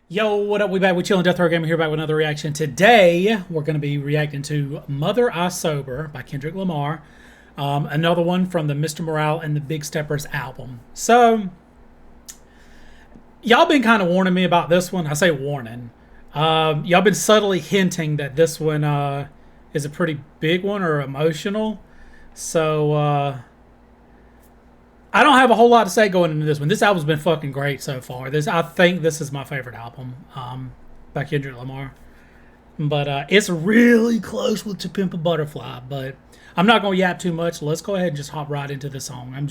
Yo, what up? We back with Chillin' DethRoweGamer here back with another reaction. Today, we're going to be reacting to Mother I Sober by Kendrick Lamar. Another one from the Mr. Morale and the Big Steppers album. So, y'all been kind of warning me about this one. I say warning. Y'all been subtly hinting that this one is a pretty big one or emotional. So, I don't have a whole lot to say going into this one. This album's been fucking great so far. I think this is my favorite album by Kendrick Lamar. But it's really close with To Pimp a Butterfly. But I'm not going to yap too much. Let's go ahead and just hop right into the song. I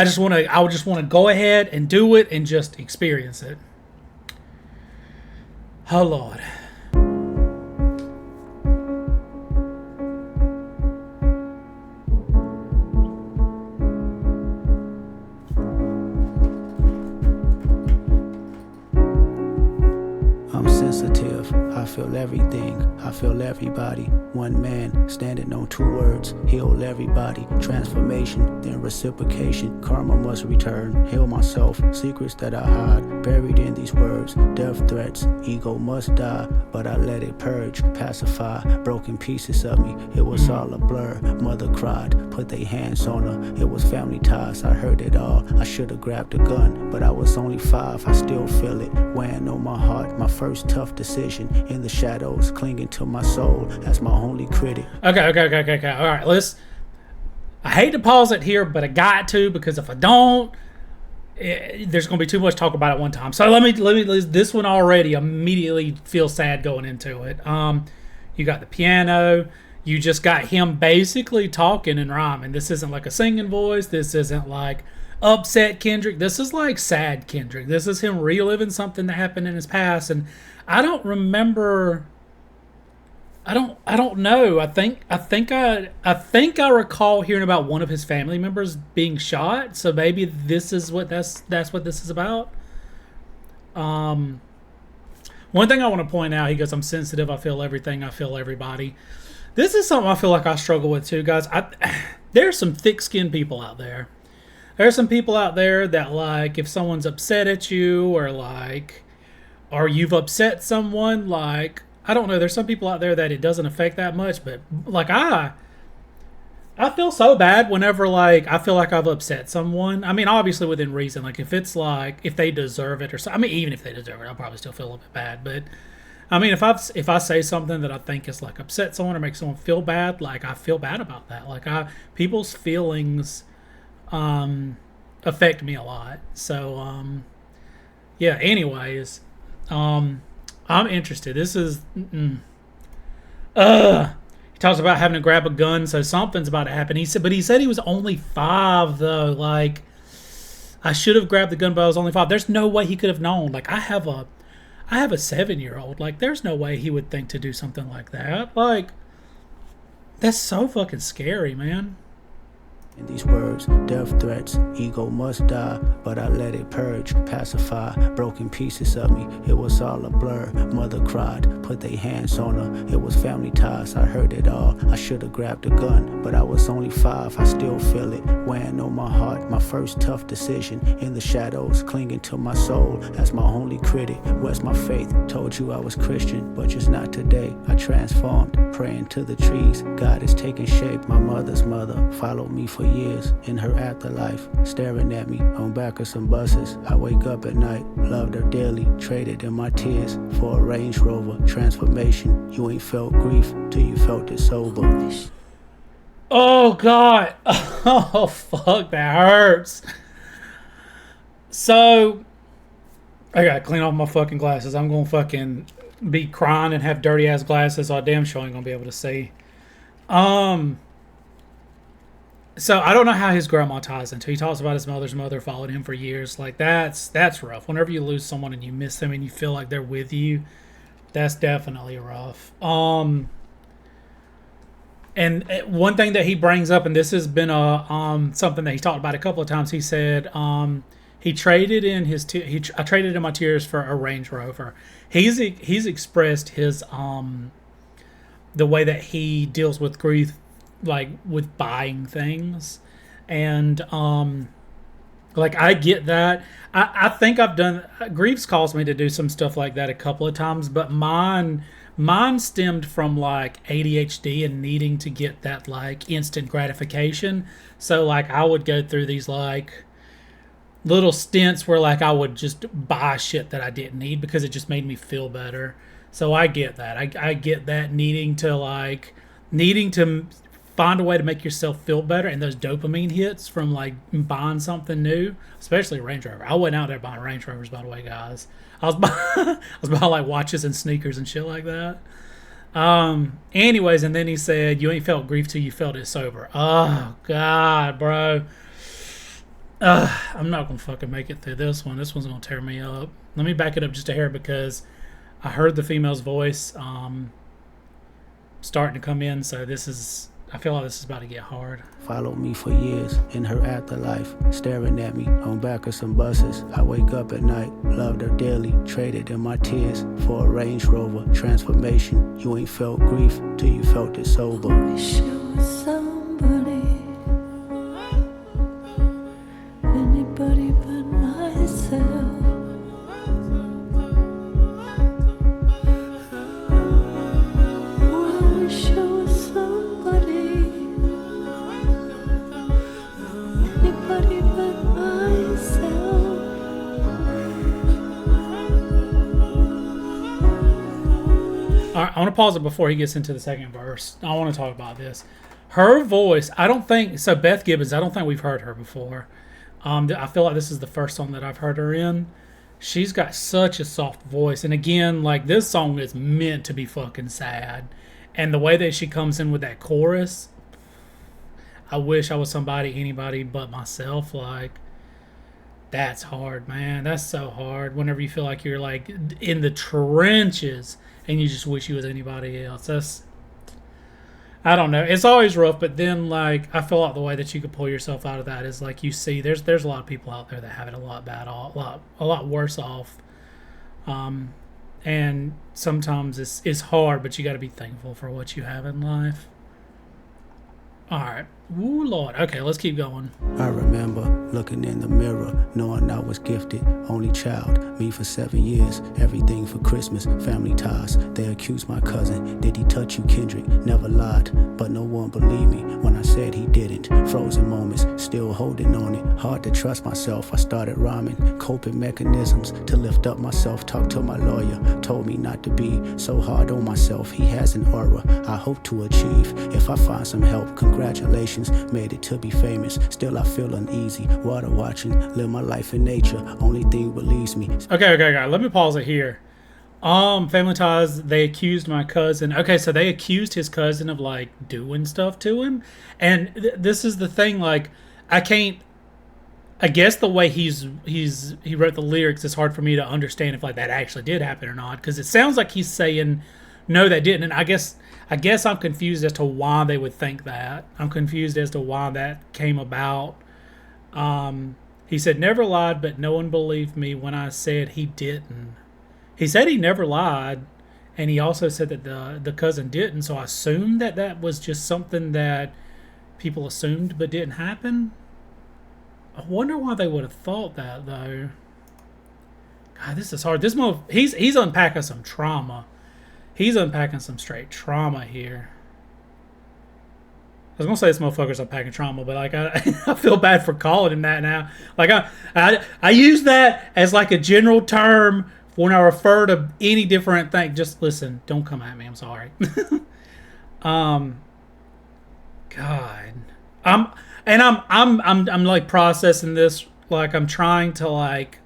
just want to go ahead and do it and just experience it. Oh, Lord. I'm sensitive, I feel everything, I feel everybody. One man, standing on two words, heal everybody. Transformation, then reciprocation, karma must return. Heal myself, secrets that I hide, buried in these words. Death threats, ego must die, but I let it purge, pacify. Broken pieces of me, it was all a blur. Mother cried, put their hands on her, it was family ties, I heard it all. I should've grabbed a gun, but I was only 5, I still feel it, weighing on my heart. My first tough decision, in the shadows, clinging to my soul as my only critic. Okay. All right, I hate to pause it here, but I got to, because if I don't, there's going to be too much talk about it one time. So let me. This one already immediately feels sad going into it. You got the piano. You just got him basically talking and rhyming. This isn't like a singing voice. This isn't like upset Kendrick. This is like sad Kendrick. This is him reliving something that happened in his past, and I don't remember. I don't know. I think I recall hearing about one of his family members being shot. So maybe this is what that's what this is about. One thing I want to point out, he goes, "I'm sensitive. I feel everything. I feel everybody." This is something I feel like I struggle with too, guys. There's some thick-skinned people out there. There's some people out there that, like, if someone's upset at you or you've upset someone, like, I don't know, there's some people out there that it doesn't affect that much, but, like, I feel so bad whenever, like, I feel like I've upset someone. I mean, obviously within reason. Like, if it's, like, if they deserve it or something. I mean, even if they deserve it, I'll probably still feel a little bit bad. But, I mean, if I say something that I think is, like, upset someone or make someone feel bad, like, I feel bad about that. Like, people's feelings affect me a lot. So, yeah, anyways, I'm interested. This is, he talks about having to grab a gun, so something's about to happen. He said he was only 5 though. Like, I should have grabbed the gun, but I was only 5. There's no way he could have known. Like, I have a 7-year-old. Like, there's no way he would think to do something like that. Like, that's so fucking scary, man. In these words, death threats, ego must die, but I let it purge, pacify. Broken pieces of me, it was all a blur. Mother cried, put their hands on her, it was family ties, I heard it all. I should've grabbed a gun, but I was only 5, I still feel it, weighing on my heart. My first tough decision, in the shadows, clinging to my soul as my only critic. Where's my faith? Told you I was Christian, but just not today. I transformed, praying to the trees. God is taking shape. My mother's mother followed me for years in her afterlife, staring at me on back of some buses. I wake up at night, loved her dearly, traded in my tears for a Range Rover. Transformation, you ain't felt grief till you felt it sober. Oh God. Oh fuck, that hurts. So I gotta clean off my fucking glasses. I'm gonna fucking be crying and have dirty ass glasses. So I damn sure ain't gonna be able to see. So I don't know how his grandma ties into. He talks about his mother's mother followed him for years. Like, that's rough. Whenever you lose someone and you miss them and you feel like they're with you, that's definitely rough. And one thing that he brings up, and this has been something that he talked about a couple of times. He said he traded in I traded in my tears for a Range Rover. He's expressed his the way that he deals with grief, like with buying things, and Like, I get that. I think I've done. Grief's caused me to do some stuff like that a couple of times, but mine stemmed from like ADHD and needing to get that like instant gratification. So like I would go through these like little stints where like I would just buy shit that I didn't need because it just made me feel better. So I get that. I get that needing to find a way to make yourself feel better, and those dopamine hits from like buying something new, especially a Range Rover. I went out there buying Range Rovers, by the way, guys. I was buying, I was buying like watches and sneakers and shit like that. Anyways, and then he said, "You ain't felt grief till you felt it sober." Oh God, bro. I'm not gonna fucking make it through this one. This one's gonna tear me up. Let me back it up just a hair because I heard the female's voice starting to come in. So I feel like this is about to get hard. Followed me for years in her afterlife, staring at me on back of some buses. I wake up at night, loved her dearly, traded in my tears for a Range Rover transformation. You ain't felt grief till you felt it sober. Wish it was somebody, anybody but myself. I wish it was somebody, anybody but myself. All right, I want to pause it before he gets into the second verse. I want to talk about this. Her voice, I don't think so. Beth Gibbons, I don't think we've heard her before. I feel like this is the first song that I've heard her in. She's got such a soft voice, and again, like this song is meant to be fucking sad. And the way that she comes in with that chorus, I wish I was anybody but myself. Like, that's hard, man. That's so hard. Whenever you feel like you're like in the trenches and you just wish you was anybody else. I don't know. It's always rough, but then like I feel like the way that you could pull yourself out of that is like you see there's a lot of people out there that have it a lot worse off. And sometimes it's hard, but you got to be thankful for what you have in life. All right. Ooh, Lord. Okay, let's keep going. I remember looking in the mirror, knowing I was gifted, only child, me for 7 years, everything for Christmas, family ties. They accused my cousin, did he touch you, Kendrick? Never lied, but no one believed me when I said he didn't. Frozen moments, still holding on it, hard to trust myself. I started rhyming, coping mechanisms to lift up myself. Talked to my lawyer, told me not to be so hard on myself. He has an aura I hope to achieve. If I find some help, congratulations, made it to be famous. Still I feel uneasy, water watching, live my life in nature, only thing relieves me. Okay, let me pause it here. Family ties, they accused my cousin. Okay, so they accused his cousin of like doing stuff to him. And this is the thing, like I guess the way he wrote the lyrics, it's hard for me to understand if like that actually did happen or not, because it sounds like he's saying no, that didn't. And I guess I'm confused as to why they would think that. I'm confused as to why that came about. He said, never lied, but no one believed me when I said he didn't. He said he never lied, and he also said that the cousin didn't, so I assumed that was just something that people assumed but didn't happen. I wonder why they would have thought that, though. God, this is hard. He's unpacking some trauma. He's unpacking some straight trauma here. I was gonna say this motherfucker's unpacking trauma, but like I feel bad for calling him that now. Like I use that as like a general term when I refer to any different thing. Just listen, don't come at me. I'm sorry. God, I'm like processing this. Like I'm trying to like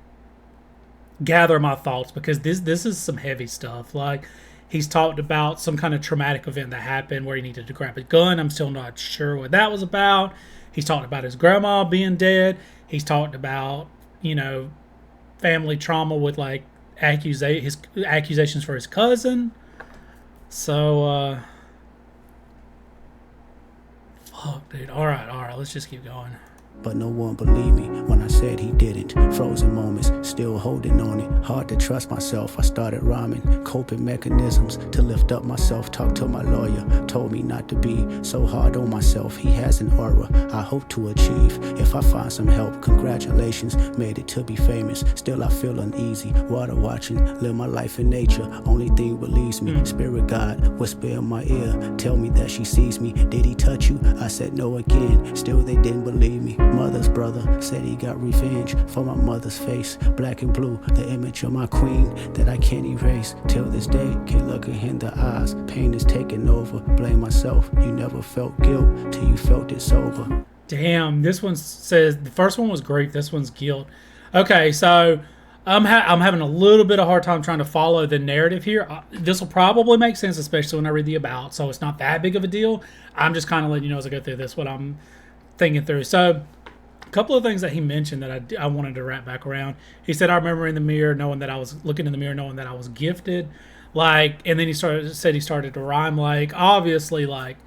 gather my thoughts because this is some heavy stuff. Like. He's talked about some kind of traumatic event that happened where he needed to grab a gun. I'm still not sure what that was about. He's talked about his grandma being dead. He's talked about, family trauma with like his accusations for his cousin. So, fuck, dude. All right. Let's just keep going. but no one believed me when I said he didn't. Frozen moments, still holding on it. Hard to trust myself, I started rhyming. Coping mechanisms to lift up myself. Talked to my lawyer, told me not to be so hard on myself. He has an aura I hope to achieve. If I find some help, congratulations, made it to be famous. Still I feel uneasy, water watching, live my life in nature. Only thing relieves me, spirit guide, whisper in my ear, tell me that she sees me. Did he touch you? I said no again, still they didn't believe me. Mother's brother said he got revenge for my mother's face. Black and blue, the image of my queen that I can't erase. Till this day, can't look her in the eyes. Pain is taking over, blame myself. You never felt guilt till you felt it sober. Damn, this one says, the first one was grief, this one's guilt. Okay, so I'm having a little bit of hard time trying to follow the narrative here. This will probably make sense, especially when I read the about, so it's not that big of a deal. I'm just kind of letting you know as I go through this what I'm thinking through. So a couple of things that he mentioned that I wanted to wrap back around. He said, I remember in the mirror knowing that I was looking in the mirror knowing that I was gifted. Like, and then he started to rhyme, like, obviously, like,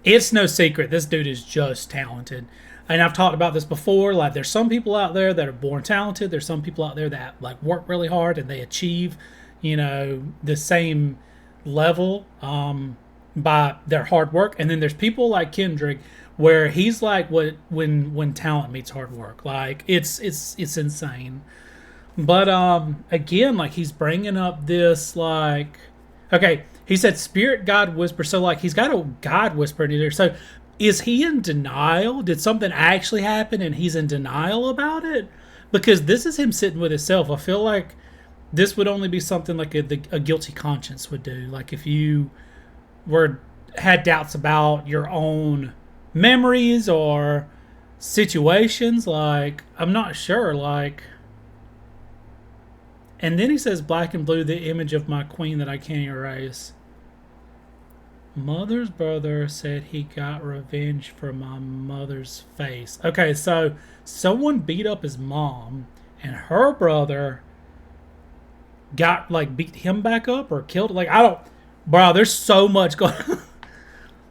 it's no secret this dude is just talented. And I've talked about this before, like, there's some people out there that are born talented. There's some people out there that, like, work really hard and they achieve, you know, the same level by their hard work. And then there's people like Kendrick where he's like when talent meets hard work. Like, it's insane. But again, like, he's bringing up this, like, okay, he said spirit God whisper. So, like, he's got a God whisper in there. So is he in denial? Did something actually happen and he's in denial about it? Because this is him sitting with himself. I feel like this would only be something like a guilty conscience would do. Like, if you had doubts about your own memories or situations, like, I'm not sure, like. And then he says, black and blue, the image of my queen that I can't erase. Mother's brother said he got revenge for my mother's face. Okay, so someone beat up his mom, and her brother got, like, beat him back up or killed. Like, I don't, bro, there's so much going on.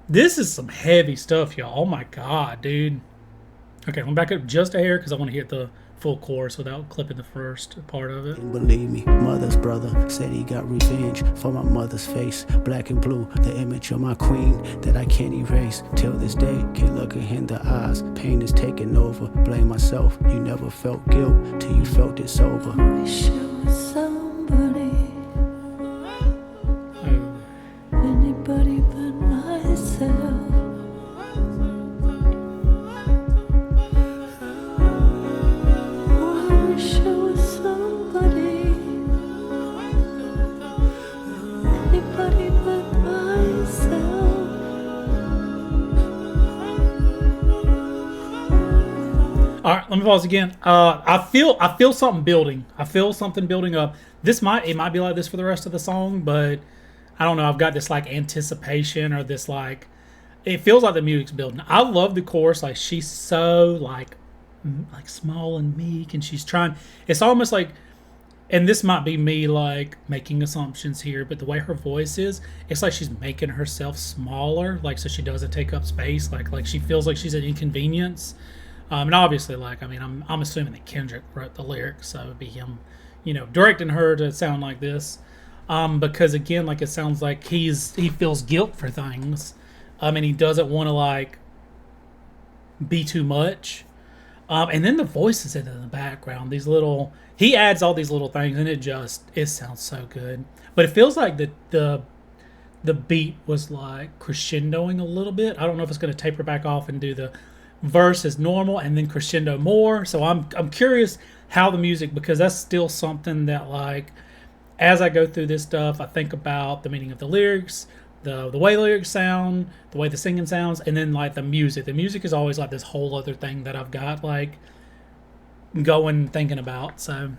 This is some heavy stuff, y'all. Oh my God, dude. Okay, I'm gonna back up just a hair because I want to hear the full chorus without clipping the first part of it. Believe me, mother's brother said he got revenge for my mother's face. Black and blue, the image of my queen that I can't erase. Till this day, can't look her in the eyes. Pain is taking over, blame myself. You never felt guilt till you felt it sober. Wish it was somebody, anybody but myself. Wish it was somebody, anybody but myself. All right, let me pause again. I feel something building. I feel something building up. It might be like this for the rest of the song, but I don't know. I've got this, like, anticipation or this, like, it feels like the music's building. I love the chorus. Like, she's so like small and meek, and she's trying. It's almost like, and this might be me, like, making assumptions here, but the way her voice is, it's like she's making herself smaller, like, so she doesn't take up space. Like she feels like she's an inconvenience. And obviously, like, I mean, I'm assuming that Kendrick wrote the lyrics, so it'd be him, you know, directing her to sound like this. Because again, like, it sounds like he feels guilt for things. And he doesn't want to, like, be too much. And then the voices in the background, he adds all these little things, and it sounds so good. But it feels like the beat was, like, crescendoing a little bit. I don't know if it's going to taper back off and do the verse as normal and then crescendo more. So I'm curious how the music, because that's still something that, like, as I go through this stuff, I think about the meaning of the lyrics, the way the lyrics sound, the way the singing sounds, and then, like, the music. The music is always, like, this whole other thing that I've got, like, going thinking about. So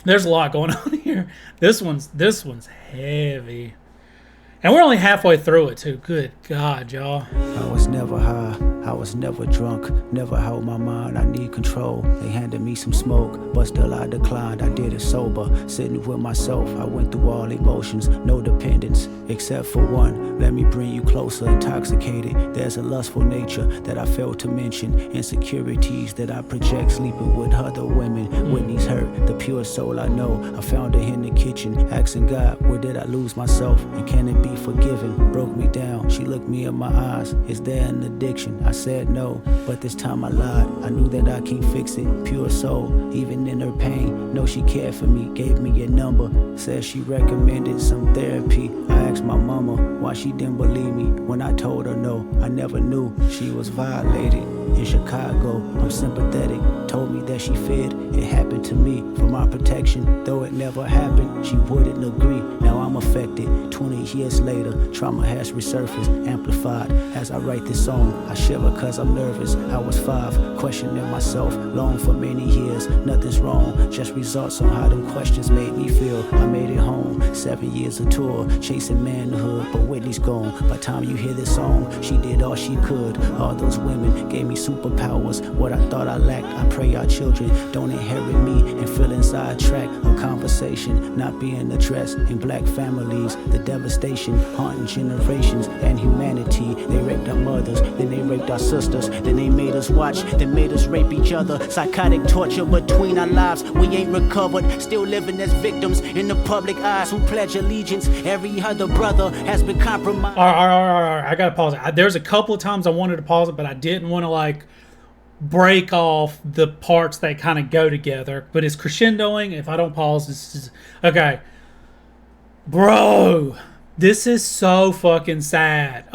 there's a lot going on here. This one's heavy. And we're only halfway through it, too. Good God, y'all. I was never high. I was never drunk, never held my mind, I need control. They handed me some smoke, but still I declined. I did it sober, sitting with myself. I went through all emotions, no dependence, except for one. Let me bring you closer, intoxicated. There's a lustful nature that I failed to mention. Insecurities that I project, sleeping with other women. Whitney's hurt, the pure soul I know. I found her in the kitchen, asking God, where did I lose myself? And can it be forgiven? Broke me down, she looked me in my eyes. Is there an addiction? I said no, but this time I lied. I knew that I can't fix it. Pure soul, even in her pain. Know she cared for me, gave me a number. Said she recommended some therapy. I asked my mama why she didn't believe me when I told her no. I never knew she was violated. In Chicago, I'm sympathetic. Told me that she feared it happened to me for my protection. Though it never happened, she wouldn't agree. Now I'm affected. 20 years later, trauma has resurfaced, amplified. As I write this song, I shiver cause I'm nervous. I was 5, questioning myself, long for many years. Nothing's wrong, just results on how them questions made me feel. I made it home, 7 years of tour, chasing manhood, but Whitney's gone. By the time you hear this song, she did all she could. All those women gave me superpowers. What I thought I lacked, I pray our children don't inherit me and feeling sidetracked. A conversation not being addressed in black families. The devastation haunting generations and humanity. They raped our mothers, then they raped our sisters, then they made us watch, then made us rape each other. Psychotic torture between our lives. We ain't recovered, still living as victims in the public eyes who pledge allegiance. Every other brother has been compromised. All right. I gotta pause it. There's a couple of times I wanted to pause it, but I didn't want to like break off the parts that kind of go together. But it's crescendoing. If I don't pause, this is okay, bro. This is so fucking sad.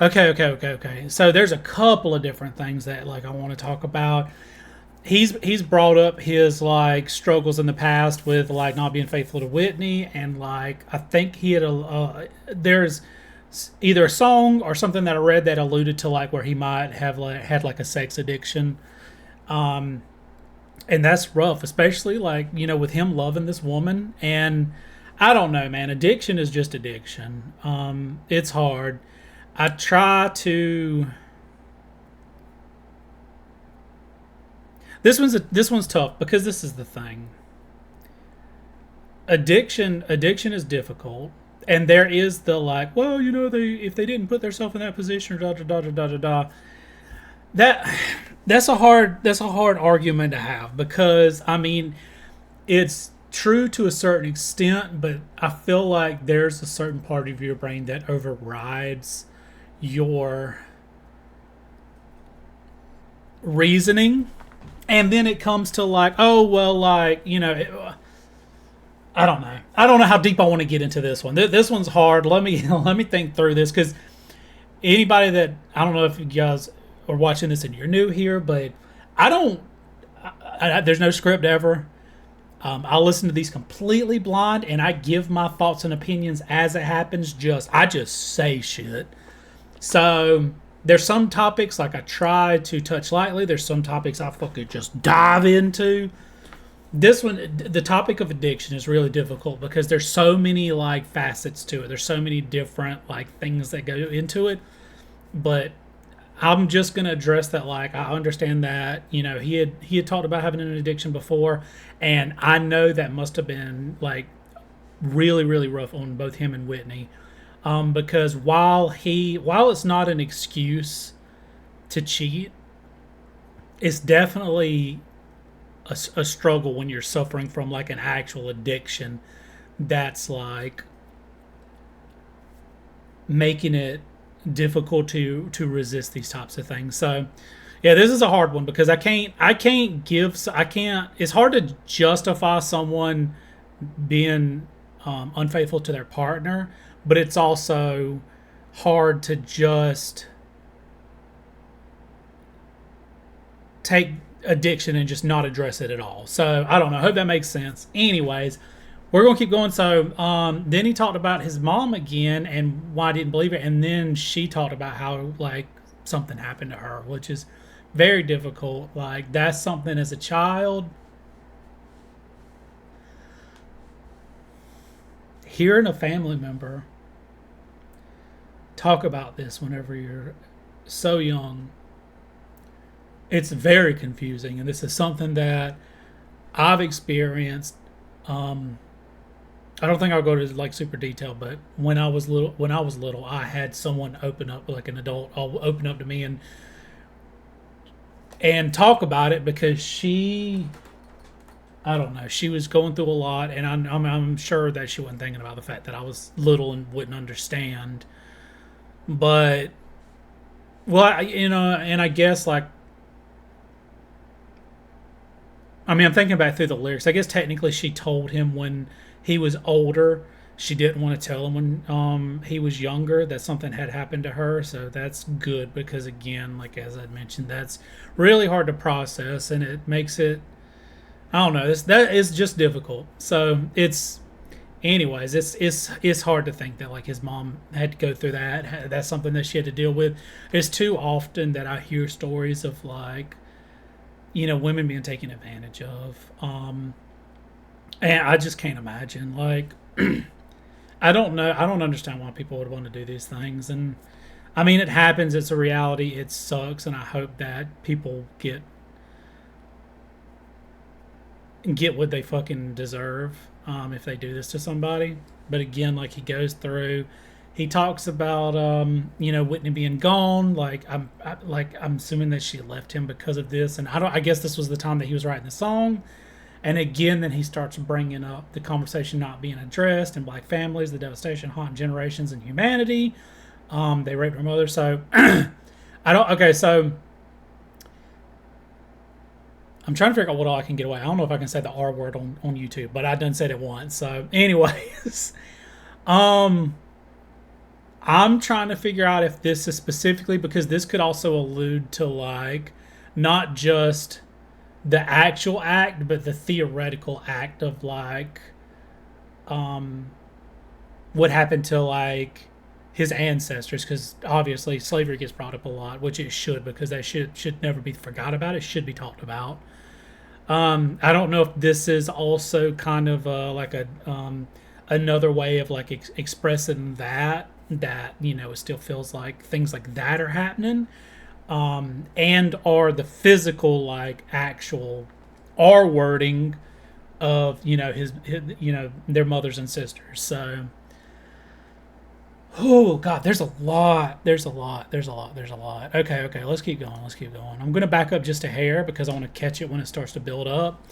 Okay. So there's a couple of different things that like I want to talk about. He's brought up his like struggles in the past with like not being faithful to Whitney, and like I think he had there's either a song or something that I read that alluded to like where he might have like had like a sex addiction, and that's rough, especially like, you know, with him loving this woman. And I don't know, man, addiction is just addiction. It's hard. I try to. This one's tough because this is the thing. Addiction is difficult, and there is the like, well, you know, if they didn't put themselves in that position or da. That's a hard argument to have, because I mean, it's true to a certain extent, but I feel like there's a certain part of your brain that overrides your reasoning. And then it comes to like, oh, well, like, you know, I don't know how deep I want to get into this one. This one's hard. Let me think through this, because anybody that, I don't know if you guys are watching this and you're new here, but there's no script ever. I listen to these completely blind, and I give my thoughts and opinions as it happens. I just say shit. So there's some topics like I try to touch lightly. There's some topics I fucking just dive into. This one, the topic of addiction, is really difficult because there's so many like facets to it. There's so many different like things that go into it. But I'm just gonna address that. Like, I understand that, you know, he had talked about having an addiction before, and I know that must have been like really, really rough on both him and Whitney. Because while it's not an excuse to cheat, it's definitely a struggle when you're suffering from like an actual addiction that's like making it difficult to resist these types of things. So yeah, this is a hard one because it's hard to justify someone being unfaithful to their partner, but it's also hard to just take addiction and just not address it at all. So I don't know. I hope that makes sense. Anyways, we're going to keep going. So then he talked about his mom again and why I didn't believe it. And then she talked about how like something happened to her, which is very difficult. Like, that's something as a child. Hearing a family member talk about this whenever you're so young, it's very confusing, and this is something that I've experienced. I don't think I'll go to like super detail, but when I was little, I had someone open up, like an adult, open up to me and talk about it because I don't know, she was going through a lot, and I'm sure that she wasn't thinking about the fact that I was little and wouldn't understand. But, well, and I guess like, I mean, I'm thinking back through the lyrics. I guess technically she told him when he was older. She didn't want to tell him when he was younger that something had happened to her. So that's good because, again, like as I mentioned, that's really hard to process, and it makes it, I don't know, that is just difficult. So it's hard to think that like his mom had to go through that. That's something that she had to deal with. It's too often that I hear stories of like, women being taken advantage of. And I just can't imagine. Like, I don't know. I don't understand why people would want to do these things. And I mean, it happens. It's a reality. It sucks. And I hope that people get what they fucking deserve if they do this to somebody. But again, like he talks about Whitney being gone. Like I'm assuming that she left him because of this, and I guess this was the time that he was writing the song. And again, then he starts bringing up the conversation not being addressed in black families, the devastation haunting generations and humanity. They raped her mother. So so I'm trying to figure out what all I can get away. I don't know if I can say the R word on YouTube, but I done said it once. So anyways, I'm trying to figure out if this is specifically, because this could also allude to like not just the actual act, but the theoretical act of like what happened to like his ancestors, because obviously slavery gets brought up a lot, which it should, because that should never be forgot about. It should be talked about. I don't know if this is also kind of like another way of like expressing that it still feels like things like that are happening, and are the physical like actual R wording of his their mothers and sisters. So oh god, there's a lot. Okay, let's keep going. I'm gonna back up just a hair because I want to catch it when it starts to build up.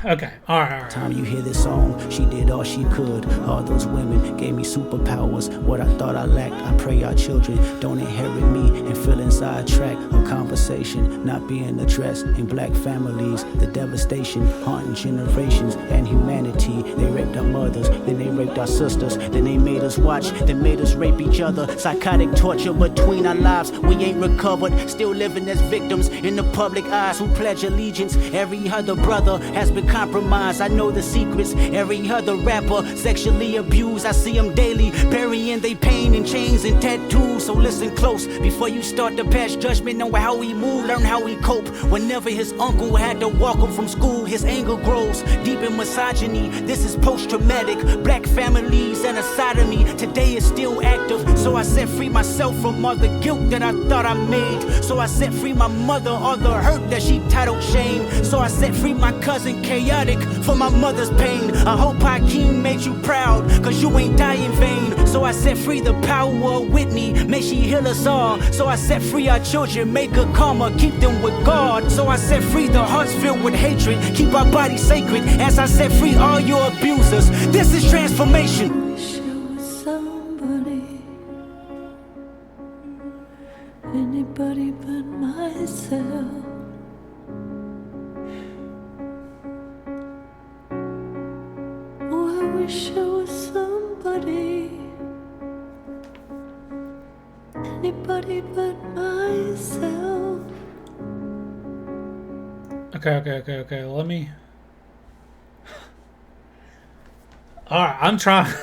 Okay, all right. Time you hear this song, she did all she could. All those women gave me superpowers. What I thought I lacked, I pray our children don't inherit me and feel inside track. A conversation not being addressed in black families. The devastation haunting generations and humanity. They raped our mothers, then they raped our sisters, then they made us watch, then made us rape each other. Psychotic torture between our lives. We ain't recovered, still living as victims in the public eyes who pledge allegiance. Every other brother has been compromised. I know the secrets. Every other rapper sexually abused. I see them daily, burying their pain in chains and tattoos. So listen close before you start to pass judgment on how we move. Learn how we cope. Whenever his uncle had to walk him from school, his anger grows deep in misogyny. This is post-traumatic. Black families and a sodomy today is still active. So I set free myself from all the guilt that I thought I made. So I set free my mother, all the hurt that she titled shame. So I set free my cousin chaotic for my mother's pain. I hope Hakeem made you proud, cause you ain't die in vain. So I set free the power of Whitney, may she heal us all. So I set free our children, make good karma, keep them with God. So I set free the hearts filled with hatred, keep our bodies sacred. As I set free all your abusers, this is transformation. Wish I was somebody, anybody but myself. Oh, I wish I was somebody, anybody but myself. Okay. Let me. All right, I'm trying.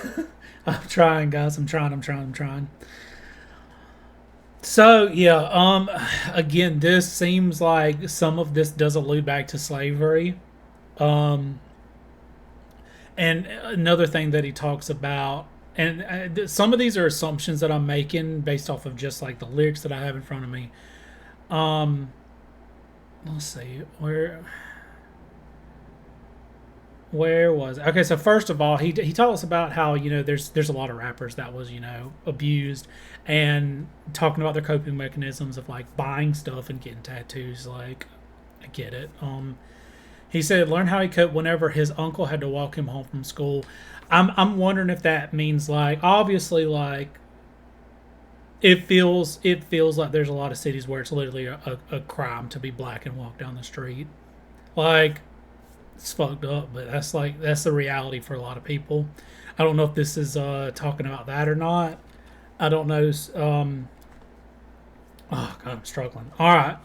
I'm trying, guys. I'm trying. So yeah. Again, this seems like some of this does allude back to slavery. And another thing that he talks about and some of these are assumptions that I'm making based off of just like the lyrics that I have in front of me. Let's see where was it? Okay, so first of all, he talks about how, you know, there's a lot of rappers that was, you know, abused, and talking about their coping mechanisms of like buying stuff and getting tattoos. Like, I get it. He said learn how he coped whenever his uncle had to walk him home from school. I'm wondering if that means like, obviously, like it feels like there's a lot of cities where it's literally a crime to be black and walk down the street. Like, it's fucked up, but that's the reality for a lot of people. I don't know if this is talking about that or not. I don't know. Oh God, I'm struggling. All right.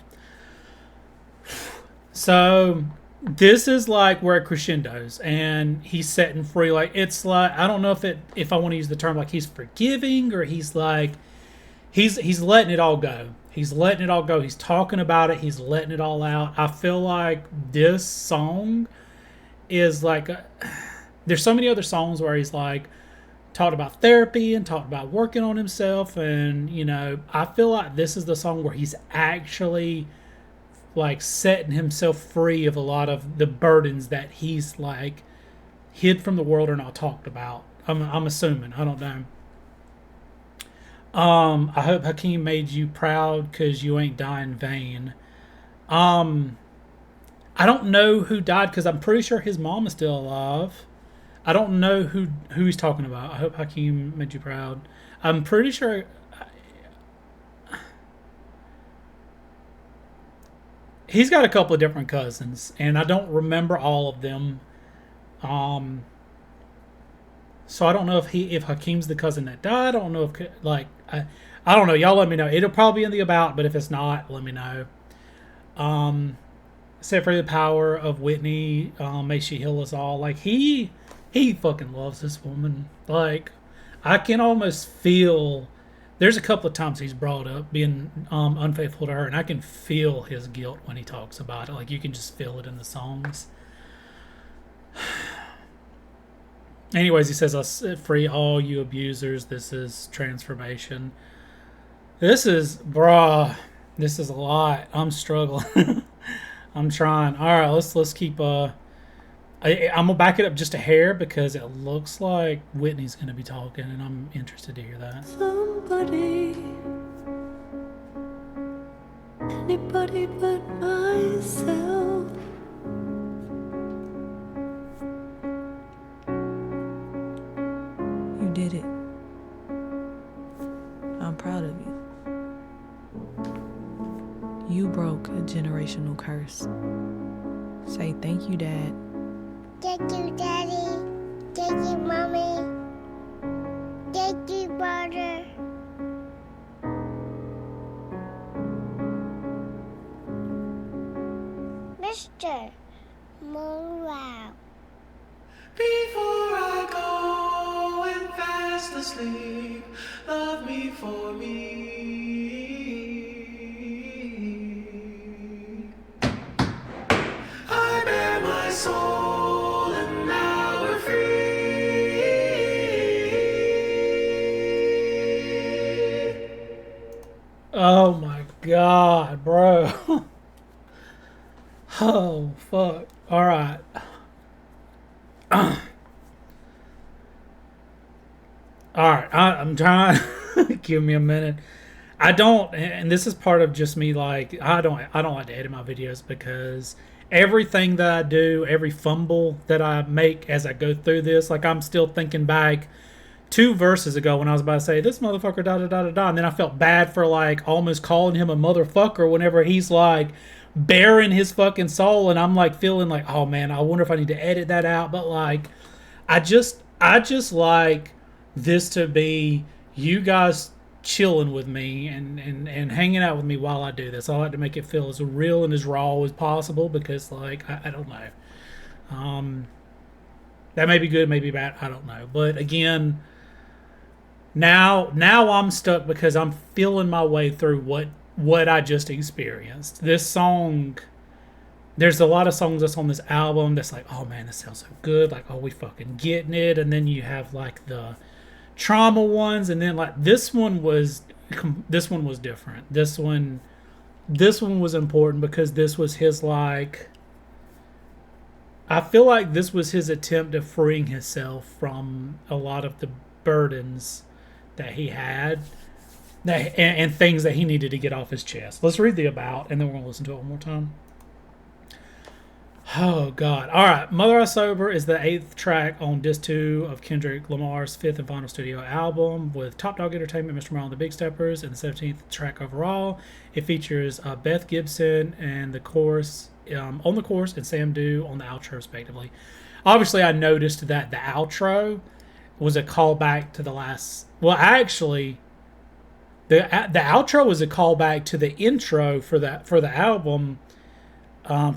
So this is like where it crescendos, and he's setting free. Like, it's like, I don't know if I want to use the term like he's forgiving, or he's like he's letting it all go. He's letting it all go. He's talking about it. He's letting it all out. I feel like this song is like there's so many other songs where he's like talked about therapy and talked about working on himself, and, you know, I feel like this is the song where he's actually like setting himself free of a lot of the burdens that he's like hid from the world or not talked about. I'm assuming. I don't know. I hope Hakeem made you proud because you ain't die in vain. I don't know who died because I'm pretty sure his mom is still alive. I don't know who he's talking about. I hope Hakeem made you proud. I'm pretty sure. He's got a couple of different cousins, and I don't remember all of them. So I don't know if Hakeem's the cousin that died. I don't know if I don't know. Y'all let me know. It'll probably be in the about, but if it's not, let me know. Set free the power of Whitney. May she heal us all. Like, he fucking loves this woman. Like, I can almost feel. There's a couple of times he's brought up being unfaithful to her, and I can feel his guilt when he talks about it. Like, you can just feel it in the songs. Anyways, he says, "I'll set free all you abusers. This is transformation." This is, bruh, this is a lot. I'm struggling. I'm trying. All right, let's keep. I'm gonna back it up just a hair because it looks like Whitney's gonna be talking, and I'm interested to hear that. Somebody, anybody but myself. You did it. I'm proud of you. You broke a generational curse. Say thank you, Dad. Thank you, Daddy. Thank you, Mommy. Thank you, brother. Mr. Morale. Before I go and fast asleep, love me for me. I bear my soul and now we're free. Oh my God, bro. Oh, fuck. All right. All right, I'm trying. Give me a minute. I don't, and this is part of just me. Like, I don't like to edit my videos because everything that I do, every fumble that I make as I go through this, like, I'm still thinking back 2 verses ago when I was about to say this motherfucker da da da da da, and then I felt bad for like almost calling him a motherfucker whenever he's like bearing his fucking soul, and I'm like feeling like, oh man, I wonder if I need to edit that out. But like, I just like this to be you guys chilling with me and hanging out with me while I do this. I like to make it feel as real and as raw as possible because, like, I don't know. That may be good, maybe bad, I don't know. But again, now I'm stuck because I'm feeling my way through what I just experienced. This song, there's a lot of songs that's on this album that's like, oh man, this sounds so good. Like, oh, we fucking getting it. And then you have like the trauma ones, and then like this one was different. This one was important because this was his like. I feel like this was his attempt at freeing himself from a lot of the burdens that he had, and things that he needed to get off his chest. Let's read the about, and then we're gonna listen to it one more time. Oh, God. All right. Mother I Sober is the 8th track on Disc 2 of Kendrick Lamar's 5th and final studio album with Top Dog Entertainment, Mr. Morale and the Big Steppers, and the 17th track overall. It features Beth Gibson and the chorus on the chorus and Sam Dew on the outro, respectively. Obviously, I noticed that the outro was a callback to the last... Well, actually, the outro was a callback to the intro for the album...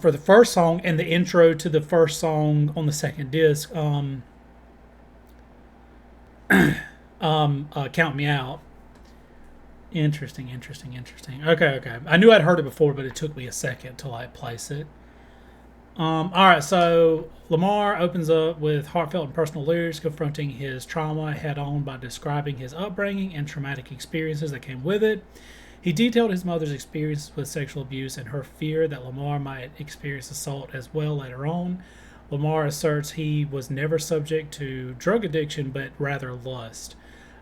for the first song and the intro to the first song on the second disc, Count Me Out. Interesting. Okay. I knew I'd heard it before, but it took me a second to like place it. All right, so Lamar opens up with heartfelt and personal lyrics confronting his trauma head on by describing his upbringing and traumatic experiences that came with it. He detailed his mother's experiences with sexual abuse and her fear that Lamar might experience assault as well later on. Lamar asserts he was never subject to drug addiction, but rather lust.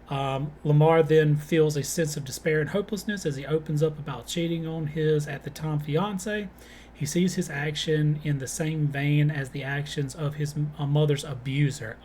Lamar then feels a sense of despair and hopelessness as he opens up about cheating on his, at the time, fiancée. He sees his action in the same vein as the actions of his mother's abuser.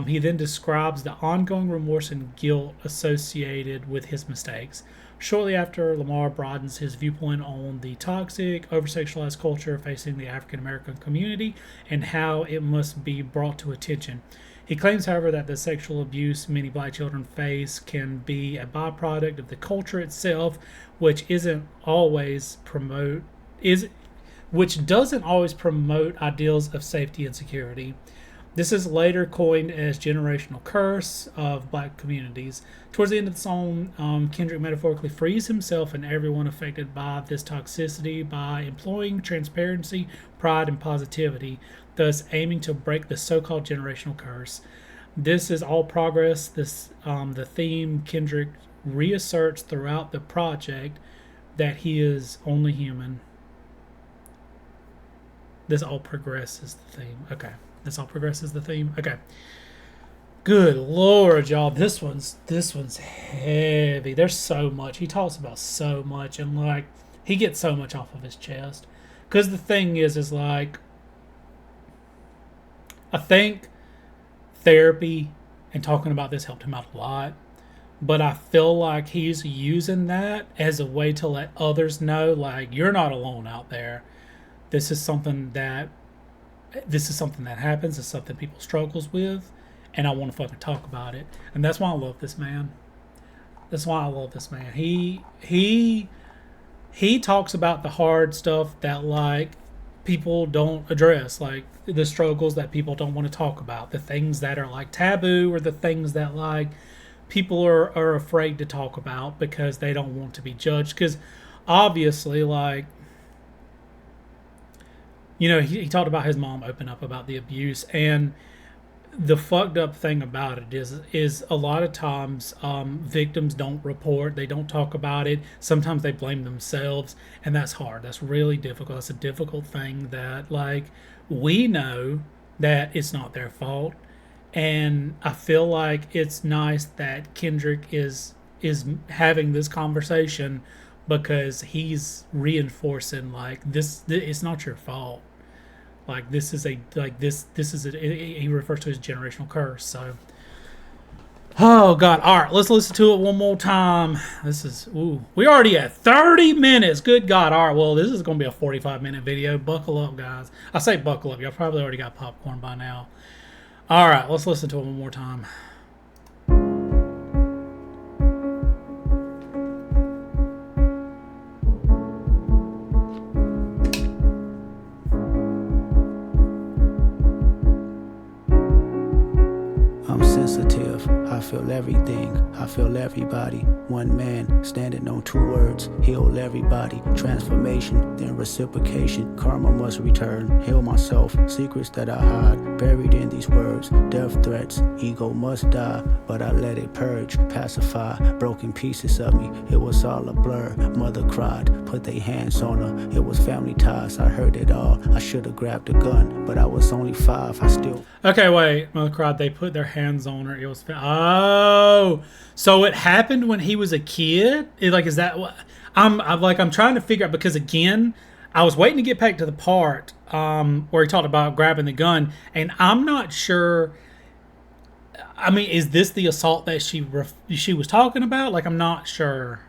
He then describes the ongoing remorse and guilt associated with his mistakes. Shortly after, Lamar broadens his viewpoint on the toxic, over-sexualized culture facing the African American community and how it must be brought to attention. He claims, however, that the sexual abuse many black children face can be a byproduct of the culture itself, which doesn't always promote ideals of safety and security. This is later coined as generational curse of black communities. Towards the end of the song, Kendrick metaphorically frees himself and everyone affected by this toxicity by employing transparency, pride, and positivity, thus aiming to break the so-called generational curse. This is all progress. The theme Kendrick reasserts throughout the project that he is only human. This all progresses the theme. Okay. This all progresses the theme. Okay. Good Lord, y'all. This one's heavy. There's so much. He talks about so much, and like he gets so much off of his chest. Because the thing is like, I think therapy and talking about this helped him out a lot. But I feel like he's using that as a way to let others know, like, you're not alone out there. This is something that happens. It's something people struggles with, and I want to fucking talk about it. And that's why I love this man. He talks about the hard stuff that like people don't address, like the struggles that people don't want to talk about, the things that are like taboo, or the things that like people are afraid to talk about because they don't want to be judged. Because obviously, like, you know, he talked about his mom open up about the abuse, and the fucked up thing about it is a lot of times victims don't report, they don't talk about it. Sometimes they blame themselves, and that's hard. That's really difficult. That's a difficult thing that, like, we know that it's not their fault, and I feel like it's nice that Kendrick is having this conversation, because he's reinforcing like this it's not your fault. Like this is he refers to his generational curse. So, oh God. All right, let's listen to it one more time. We already at 30 minutes. Good God. All right, well, this is going to be a 45-minute video. Buckle up, guys. I say buckle up. Y'all probably already got popcorn by now. All right, let's listen to it one more time. I'm sensitive, I feel everything, I feel everybody. One man standing on two words, heal everybody. Transformation, then reciprocation, karma must return. Heal myself, secrets that I hide, buried in these words. Death threats, ego must die, but I let it purge, pacify, broken pieces of me. It was all a blur, mother cried, put their hands on her. It was family ties, I heard it all. I should have grabbed a gun, but I was only 5, I still... Okay, wait. Mother cried. They put their hands on her. It was... Oh! So it happened when he was a kid? Is that what... I'm trying to figure out, because again, I was waiting to get back to the part where he talked about grabbing the gun, and I'm not sure... I mean, is this the assault that she was talking about? Like, I'm not sure.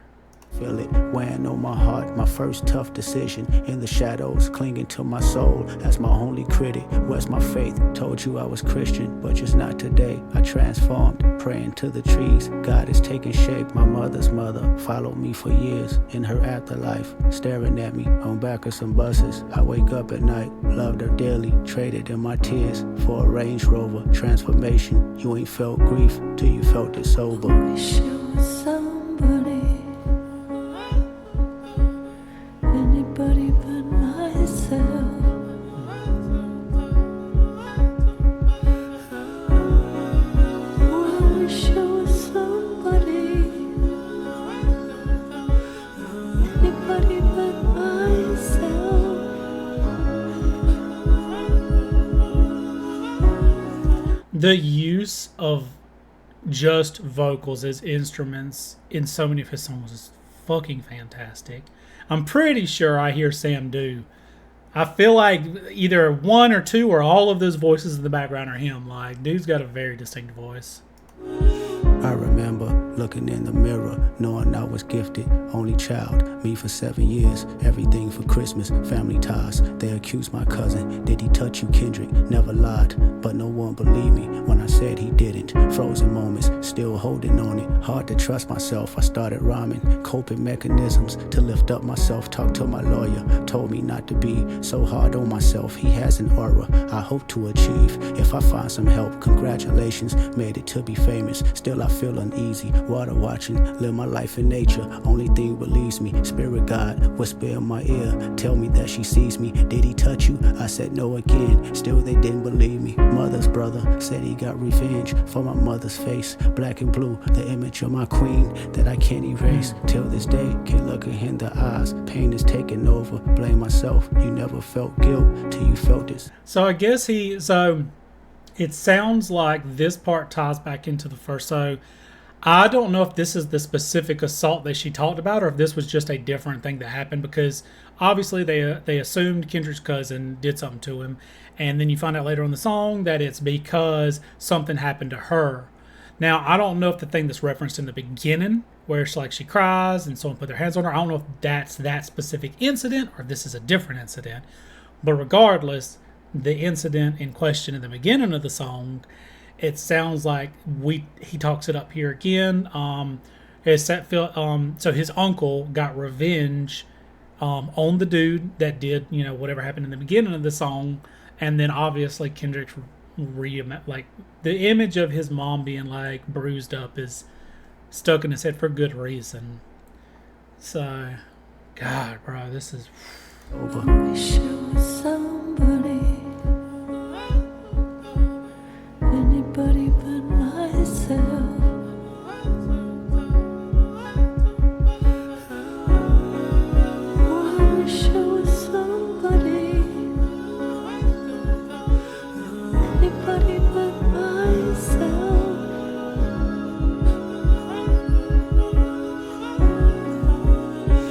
Feel it weighing on my heart, my first tough decision. In the shadows, clinging to my soul as my only critic. Where's my faith? Told you I was Christian, but just not today. I transformed, praying to the trees. God is taking shape. My mother's mother followed me for years in her afterlife, staring at me on back of some buses. I wake up at night, loved her dearly, traded in my tears for a Range Rover. Transformation, you ain't felt grief till you felt it sober. Wish it was somebody, anybody but myself. I wish it was somebody, anybody but myself. The use of just vocals as instruments in so many of his songs is fucking fantastic. I'm pretty sure I hear Sam do. I feel like either one or two or all of those voices in the background are him. Like, dude's got a very distinct voice. I remember looking in the mirror, knowing I was gifted, only child, me for 7 years, everything for Christmas, family ties. They accused my cousin, did he touch you, Kendrick? Never lied, but no one believed me when I said he didn't. Frozen moments, still holding on it, hard to trust myself. I started rhyming, coping mechanisms to lift up myself. Talked to my lawyer, told me not to be so hard on myself. He has an aura I hope to achieve. If I find some help, congratulations, made it to be famous. Still I feel uneasy, water watching, live my life in nature. Only thing relieves me, spirit guide, whisper in my ear, tell me that she sees me. Did he touch you? I said no again, still they didn't believe me. Mother's brother said he got revenge for my mother's face. Black and blue, the image of my queen that I can't erase. Till this day, can't look her in the eyes. Pain is taking over, blame myself. You never felt guilt till you felt this. So I guess it sounds like this part ties back into the first. So I don't know if this is the specific assault that she talked about or if this was just a different thing that happened, because obviously they assumed Kendrick's cousin did something to him, and then you find out later in the song that it's because something happened to her. Now, I don't know if the thing that's referenced in the beginning, where it's like she cries and someone put their hands on her, I don't know if that's that specific incident or if this is a different incident. But regardless, the incident in question in the beginning of the song, it sounds like he talks it up here again. So his uncle got revenge on the dude that did, whatever happened in the beginning of the song, and then obviously Kendrick's the image of his mom being like bruised up is stuck in his head for good reason. So, God, bro, this is Over. Wish it was somebody, anybody but myself. I wish it was somebody, anybody but myself.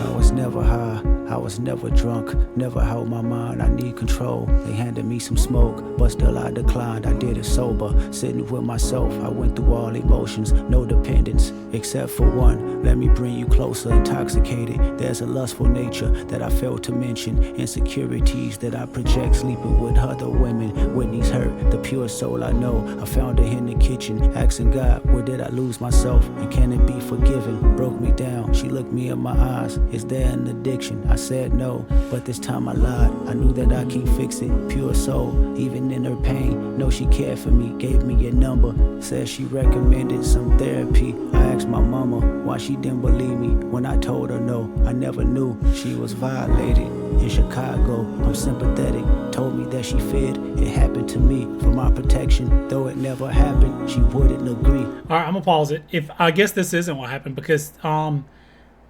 I was never high, I was never drunk, never held my mind, I need control. They handed me some smoke, but still I declined. I did it sober, sitting with myself. I went through all emotions, no dependence, except for one. Let me bring you closer, intoxicated. There's a lustful nature that I failed to mention, insecurities that I project, sleeping with other women. Whitney's hurt, the pure soul I know. I found her in the kitchen, asking God, where did I lose myself? And can it be forgiven? Broke me down, she looked me in my eyes. Is there an addiction? I said no, but this time I lied. I knew that I can't fix it. Pure soul, even in her pain, no know she cared for me, gave me your number, said she recommended some therapy. I asked my mama why she didn't believe me when I told her no. I never knew she was violated in Chicago. I'm sympathetic, told me that she feared it happened to me for my protection. Though it never happened, she wouldn't agree. All right, I'm gonna pause it. If I guess this isn't what happened because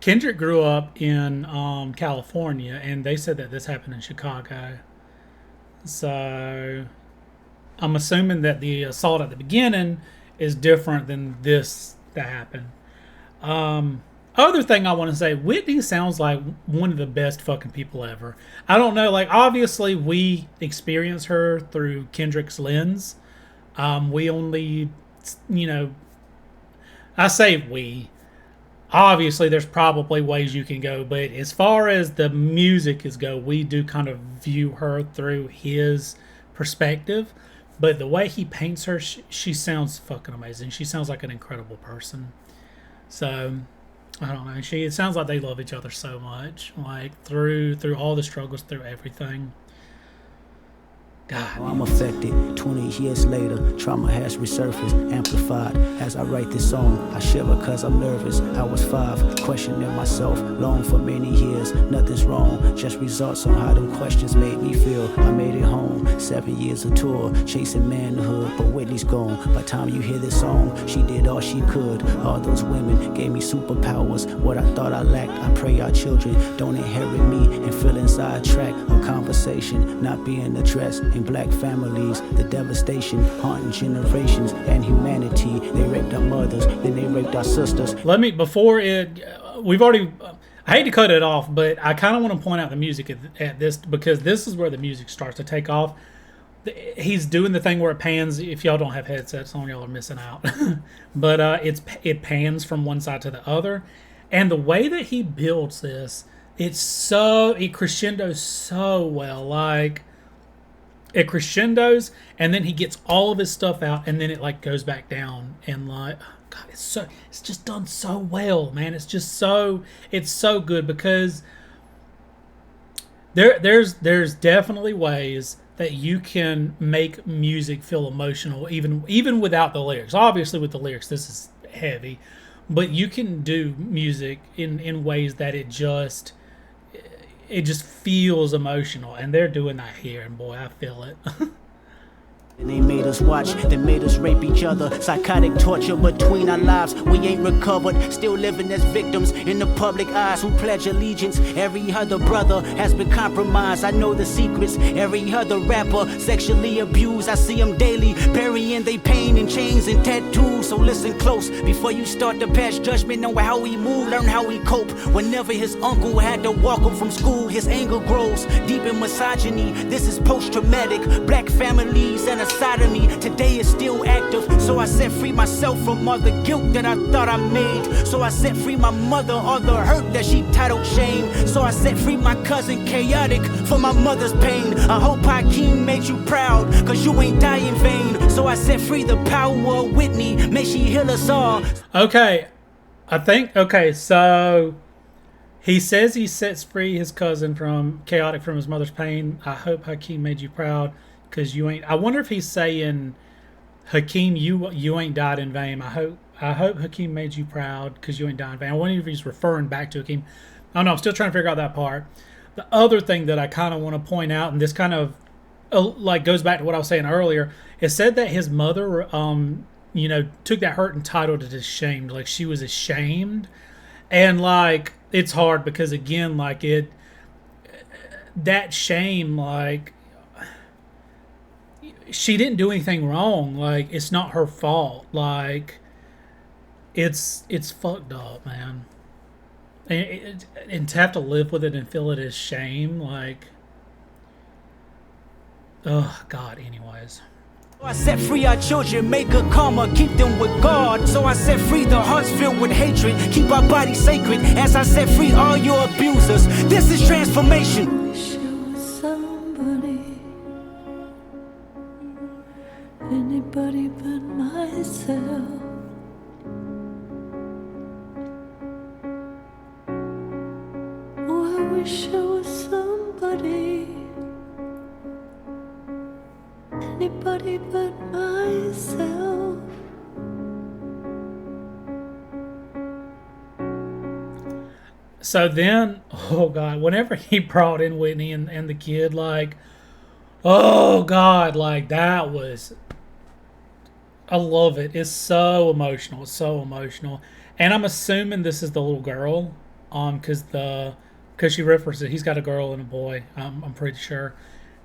Kendrick grew up in California, and they said that this happened in Chicago. So I'm assuming that the assault at the beginning is different than this that happened. Other thing I want to say, Whitney sounds like one of the best fucking people ever. I don't know, like obviously we experience her through Kendrick's lens. We only, you know, I say we. Obviously, there's probably ways you can go, but as far as the music is go, we do kind of view her through his perspective. But the way he paints her, she sounds fucking amazing. She sounds like an incredible person. So, I don't know. It sounds like they love each other so much, like through all the struggles, through everything. God, I'm affected. 20 years later, trauma has resurfaced, amplified. As I write this song, I shiver cause I'm nervous. I was 5, questioning myself, long for many years. Nothing's wrong, just results on how them questions made me feel. I made it home, 7 years of tour, chasing manhood, but Whitney's gone. By the time you hear this song, she did all she could. All those women gave me superpowers. What I thought I lacked, I pray our children don't inherit me and feeling sidetracked. A conversation not being addressed. In black families, the devastation haunting generations and humanity. They raped our mothers, then they raped our sisters. let me, before it, we've already, I hate to cut it off, but I kind of want to point out the music at this, because this is where the music starts to take off. He's doing the thing where it pans. If y'all don't have headsets on, y'all are missing out. But it pans from one side to the other. And the way that he builds this, it crescendos so well. Like, it crescendos, and then he gets all of his stuff out, and then it like goes back down, and like, oh God, it's just done so well, man. It's so good, because there's definitely ways that you can make music feel emotional, even without the lyrics. Obviously, with the lyrics, this is heavy, but you can do music in ways that it just feels emotional, and they're doing that here, and boy, I feel it. And they made us watch, they made us rape each other. Psychotic torture between our lives. We ain't recovered, still living as victims in the public eyes who pledge allegiance. Every other brother has been compromised. I know the secrets. Every other rapper sexually abused. I see them daily, burying their pain in chains and tattoos. So listen close before you start to pass judgment on how he move. Learn how he cope. Whenever his uncle had to walk him from school, his anger grows deep in misogyny. This is post-traumatic. Black families and a side of me today is still active. So I set free myself from all the guilt that I thought I made. So I set free my mother, all the hurt that she titled shame. So I set free my cousin Chaotic for my mother's pain. I hope 𝘮𝘮𝘯 made you proud, cause you ain't die in vain. So I set free the power of Whitney, may she heal us all. Okay, so he says he sets free his cousin from Chaotic from his mother's pain. I hope 𝘮𝘮𝘯 made you proud, because you ain't. I wonder if he's saying, Hakeem, you ain't died in vain. I hope 𝘮𝘮𝘯 made you proud, because you ain't died in vain. I wonder if he's referring back to Hakeem. I don't know. I'm still trying to figure out that part. The other thing that I kind of want to point out, and this kind of like goes back to what I was saying earlier, it said that his mother, took that hurt and titled it ashamed. Like, she was ashamed, and like, it's hard because, again, like, that shame, like, she didn't do anything wrong. Like, it's not her fault. Like, it's fucked up, man. And to have to live with it and feel it as shame, like, oh God. Anyways, I set free our children, make good karma, keep them with God. So I set free the hearts filled with hatred, keep our bodies sacred. As I set free all your abusers, this is transformation. Wish I was somebody, anybody but myself. Oh, I wish I was somebody, anybody anybody but myself. So then, oh God, whenever he brought in Whitney and the kid, like, oh God, like that was, I love it. It's so emotional. It's so emotional. And I'm assuming this is the little girl, because she references, he's got a girl and a boy, I'm pretty sure,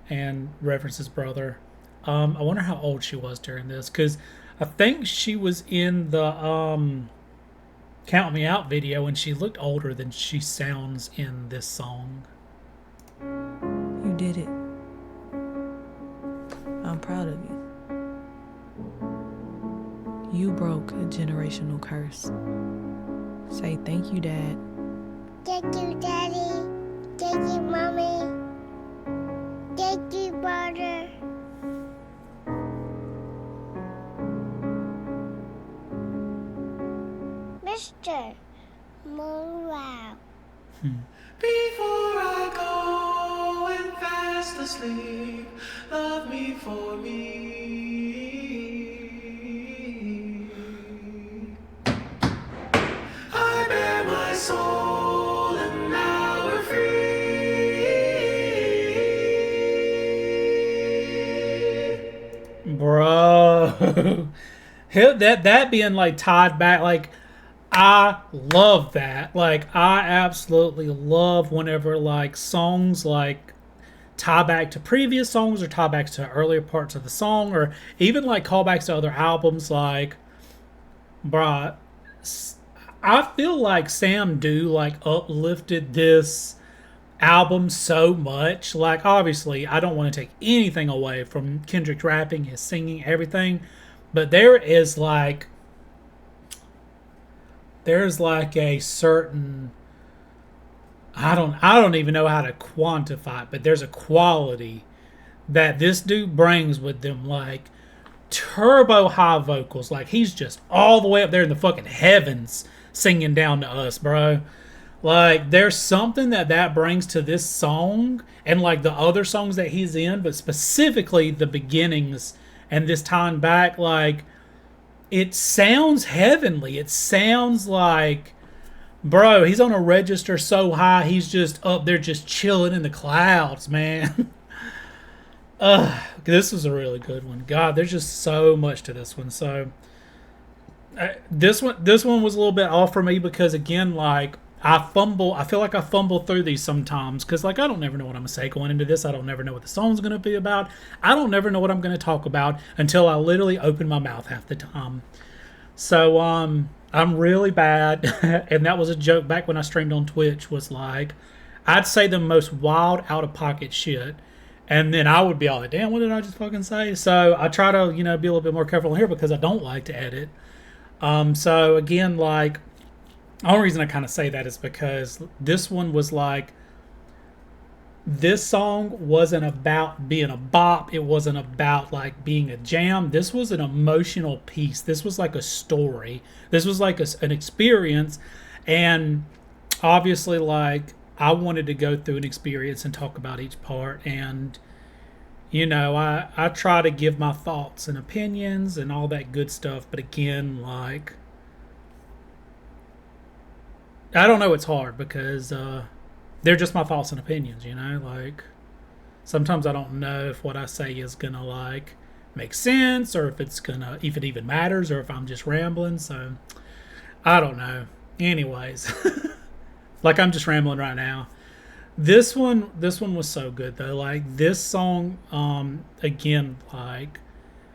and references brother. I wonder how old she was during this, because I think she was in the Count Me Out video, and she looked older than she sounds in this song. You did it. I'm proud of you. You broke a generational curse. Say thank you, Dad. Thank you, Daddy. Thank you, Mommy. Thank you, brother. 𝘗𝘭𝘦𝘢𝘴. Before I go and fast asleep, love me for me. I bear my soul and now we're free. Bro. that being like tied back, like, I love that. Like, I absolutely love whenever like songs like tie back to previous songs or tie back to earlier parts of the song, or even like callbacks to other albums. Like, bruh, I feel like Sam Do like uplifted this album so much. Like, obviously I don't want to take anything away from Kendrick rapping, his singing, everything, but there's like a certain, I don't even know how to quantify it, but there's a quality that this dude brings with them, like turbo high vocals. Like, he's just all the way up there in the fucking heavens singing down to us, bro. Like, there's something that brings to this song and like the other songs that he's in, but specifically the beginnings and this time back. Like, it sounds heavenly. It sounds like, bro, he's on a register so high, he's just up there just chilling in the clouds, man. This was a really good one. God, there's just so much to this one. So this one was a little bit off for me because, again, like, I feel like I fumble through these sometimes because, like, I don't never know what I'm going to say going into this. I don't never know what the song's going to be about. I don't never know what I'm going to talk about until I literally open my mouth half the time. So, I'm really bad. And that was a joke back when I streamed on Twitch, was like, I'd say the most wild, out-of-pocket shit. And then I would be all like, damn, what did I just fucking say? So I try to, be a little bit more careful here because I don't like to edit. So, again, like, the only reason I kind of say that is because this one was like, this song wasn't about being a bop. It wasn't about like being a jam. This was an emotional piece. This was like a story. This was like an experience. And obviously, like, I wanted to go through an experience and talk about each part. And, I try to give my thoughts and opinions and all that good stuff. But again, like, I don't know, it's hard because they're just my thoughts and opinions, like, sometimes I don't know if what I say is gonna like make sense, or if if it even matters, or if I'm just rambling. So I don't know. Anyways, like, I'm just rambling right now. This one was so good though. Like, this song, again, like,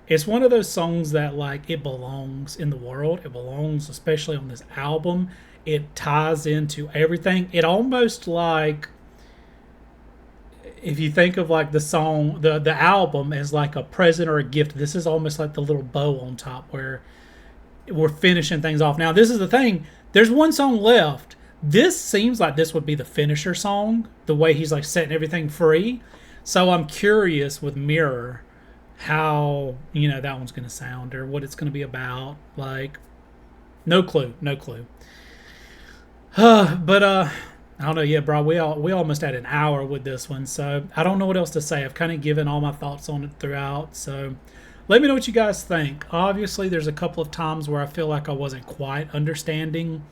it's one of those songs that, like, it belongs in the world. It belongs especially on this album. It ties into everything. It almost, like, if you think of like the song, the album as like a present or a gift, this is almost like the little bow on top where we're finishing things off. Now, this is the thing. There's one song left. This seems like this would be the finisher song, the way he's like setting everything free. So I'm curious with Mirror how, that one's going to sound or what it's going to be about. Like, no clue. But I don't know. Yeah, bro, we almost had an hour with this one, so I don't know what else to say. I've kind of given all my thoughts on it throughout, so let me know what you guys think. Obviously, there's a couple of times where I feel like I wasn't quite understanding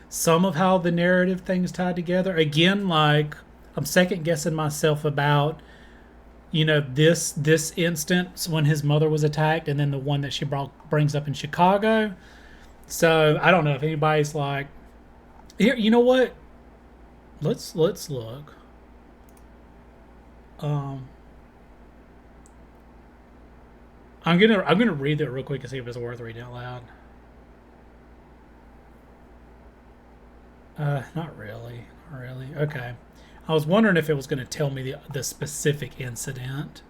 some of how the narrative things tied together. Again, like I'm second guessing myself about, you know, this instance when his mother was attacked, and then the one that she brings up in Chicago. So I don't know if anybody's like, here. You know what? Let's look. I'm gonna read it real quick and see if it's worth reading out loud. Not really. Not really. Okay. I was wondering if it was gonna tell me the specific incident.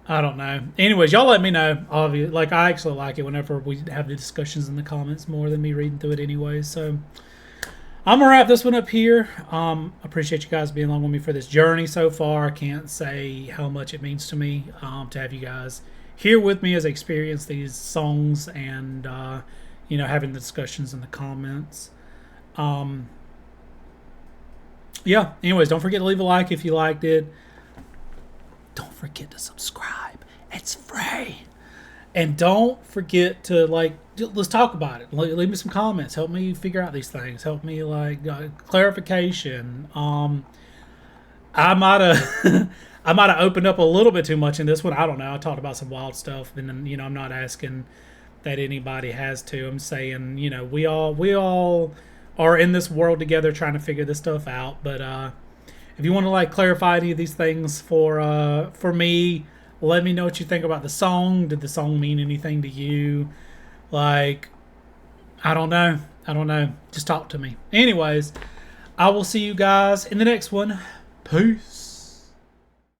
I don't know. Anyways, y'all let me know. Obviously, like I actually like it whenever we have the discussions in the comments more than me reading through it anyway. So I'm gonna wrap this one up here. Appreciate you guys being along with me for this journey so far. I can't say how much it means to me to have you guys here with me as I experience these songs and you know, having the discussions in the comments. Yeah. Anyways, don't forget to leave a like if you liked it. Don't forget to subscribe. It's free. And don't forget to, like, let's talk about it. Leave me some comments. Help me figure out these things. Help me, like, clarification. I might have I might have opened up a little bit too much in this one. I don't know. I talked about some wild stuff, and you know, I'm not asking that anybody has to. I'm saying, you know, we all are in this world together trying to figure this stuff out. But if you want to, like, clarify any of these things for me, let me know what you think about the song. Did the song mean anything to you? Like, I don't know. Just talk to me. Anyways, I will see you guys in the next one. Peace.